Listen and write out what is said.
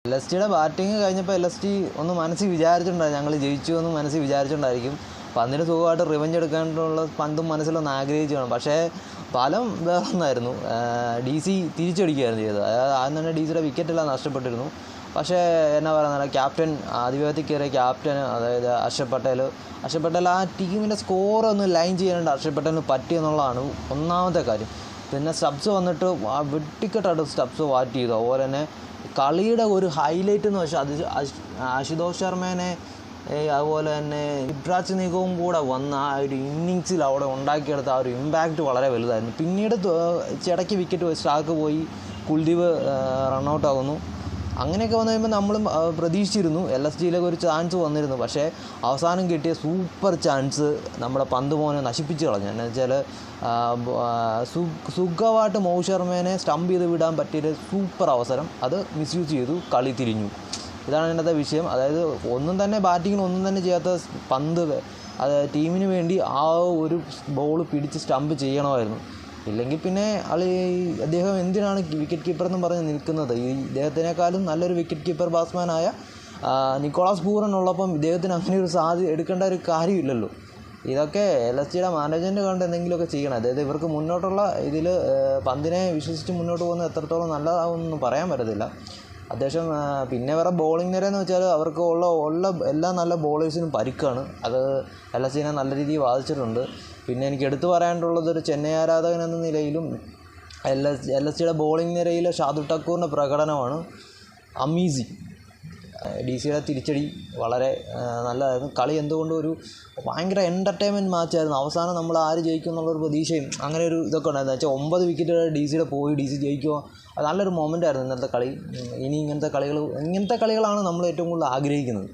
LSTയുടെ batting കഴിഞ്ഞപ്പോൾ LST ഒന്ന് മനസ്സിൽ വിചാരിച്ചിട്ടുണ്ടായിരുന്നു, ഞങ്ങൾ ജയിച്ചു എന്ന് മനസ്സിൽ വിചാരിച്ചിട്ടുണ്ടായിരിക്കും. പന്തിന് സുഖമായിട്ട് റിവഞ്ച് എടുക്കാനുള്ള പന്തും മനസ്സിലൊന്ന് ആഗ്രഹിച്ചു കാണും. പക്ഷേ ഫലം വേറെ ഒന്നായിരുന്നു. DC തിരിച്ചടിക്കുകയായിരുന്നു ചെയ്തത്. ആദ്യം തന്നെ DCയുടെ വിക്കറ്റെല്ലാം നഷ്ടപ്പെട്ടിരുന്നു. പക്ഷേ എന്നാ പറയുന്നത്, ക്യാപ്റ്റൻ ആധിപത്യത്തിൽ കയറിയ ക്യാപ്റ്റൻ, അതായത് ഹർഷദ് പട്ടേൽ ആ ടീമിൻ്റെ സ്കോറൊന്ന് ലൈൻ ചെയ്യാനുണ്ട് ഹർഷദ് പട്ടേലിന് പറ്റിയെന്നുള്ളതാണ് ഒന്നാമത്തെ കാര്യം. പിന്നെ സ്റ്റബ്സ് വന്നിട്ട് വെട്ടിക്കെട്ടായിട്ട് സ്റ്റബ്സ് വാറ്റ് ചെയ്തു. അതുപോലെ തന്നെ കളിയുടെ ഒരു ഹൈലൈറ്റ് എന്ന് വെച്ചാൽ അശുതോഷ് ശർമ്മേനെ അതുപോലെ തന്നെ യുവരാജ് നിഗവും കൂടെ വന്ന ആ ഒരു ഇന്നിങ്സിൽ അവിടെ ഉണ്ടാക്കിയെടുത്ത ആ ഒരു ഇമ്പാക്റ്റ് വളരെ വലുതായിരുന്നു. പിന്നീട് ഇടയ്ക്ക് വിക്കറ്റ് സ്ട്രാക്ക് പോയി, കുൽദീപ് റണ്ണൗട്ട് ആകുന്നു. അങ്ങനെയൊക്കെ വന്നു കഴിയുമ്പോൾ നമ്മളും പ്രതീക്ഷിച്ചിരുന്നു LSTയിലേക്ക് ഒരു ചാൻസ് വന്നിരുന്നു. പക്ഷേ അവസാനം കിട്ടിയ സൂപ്പർ ചാൻസ് നമ്മുടെ പന്ത് മോനെ നശിപ്പിച്ച് കളഞ്ഞു. എന്ന് വെച്ചാൽ സുഖമായിട്ട് മോഹിത് ശർമ്മേനെ സ്റ്റംപ് ചെയ്ത് വിടാൻ പറ്റിയൊരു സൂപ്പർ അവസരം, അത് മിസ്യൂസ് ചെയ്തു, കളി തിരിഞ്ഞു. ഇതാണ് ഇന്നത്തെ വിഷയം. അതായത് ബാറ്റിങ്ങിന് ഒന്നും തന്നെ ചെയ്യാത്ത പന്ത് അത് ടീമിന് വേണ്ടി ആ ഒരു ബോൾ പിടിച്ച് സ്റ്റംപ് ചെയ്യണമായിരുന്നു. ഇല്ലെങ്കിൽ പിന്നെ അദ്ദേഹം എന്തിനാണ് വിക്കറ്റ് കീപ്പർ എന്ന് പറഞ്ഞ് നിൽക്കുന്നത്? ഇദ്ദേഹത്തിനേക്കാളും നല്ലൊരു വിക്കറ്റ് കീപ്പർ ബാറ്റ്സ്മാനായ നിക്കോളാസ് പൂറനുള്ളപ്പം ഇദ്ദേഹത്തിന് അങ്ങനെ ഒരു എടുക്കേണ്ട ഒരു കാര്യമില്ലല്ലോ. ഇതൊക്കെ LSTയുടെ മാനേജ്മെൻറ്റ് കണ്ട് എന്തെങ്കിലുമൊക്കെ ചെയ്യണം. അതായത് ഇവർക്ക് മുന്നോട്ടുള്ള ഇതിൽ പന്തിനെ വിശ്വസിച്ച് മുന്നോട്ട് പോകുന്നത് എത്രത്തോളം നല്ലതാവുമെന്ന് പറയാൻ പറ്റത്തില്ല. അത്യാവശ്യം പിന്നെ വേറെ ബോളിംഗ് നിരയെന്ന് വെച്ചാൽ അവർക്ക് ഉള്ള എല്ലാ നല്ല ബോളേഴ്സിനും പരിക്കാണ്. അത് LSTനെ നല്ല രീതിയിൽ ബാധിച്ചിട്ടുണ്ട്. പിന്നെ എനിക്ക് എടുത്തു പറയാനുള്ളത് ഒരു ചെന്നൈ ആരാധകൻ എന്ന നിലയിലും LSTയുടെ ബോളിംഗ് നിരയിലെ ഷാർദുൽ ഠാക്കൂറിൻ്റെ പ്രകടനമാണ് അമേസിങ്. DCയുടെ തിരിച്ചടി വളരെ നല്ലതായിരുന്നു. കളി എന്തുകൊണ്ടും ഒരു ഭയങ്കര എൻ്റർടൈൻമെൻറ്റ് മാച്ചായിരുന്നു. അവസാനം നമ്മൾ ആര് ജയിക്കും എന്നുള്ളൊരു പ്രതീക്ഷയും അങ്ങനെ ഒരു ഇതൊക്കെ ഉണ്ടായിരുന്നു. വെച്ചാൽ 9 വിക്കറ്റ് DCയുടെ പോയി, DC ജയിക്കുമോ, അത് നല്ലൊരു മൊമെൻ്റ് ആയിരുന്നു ഇന്നത്തെ കളി. ഇനി ഇങ്ങനത്തെ കളികളാണ് നമ്മൾ ഏറ്റവും കൂടുതൽ ആഗ്രഹിക്കുന്നത്.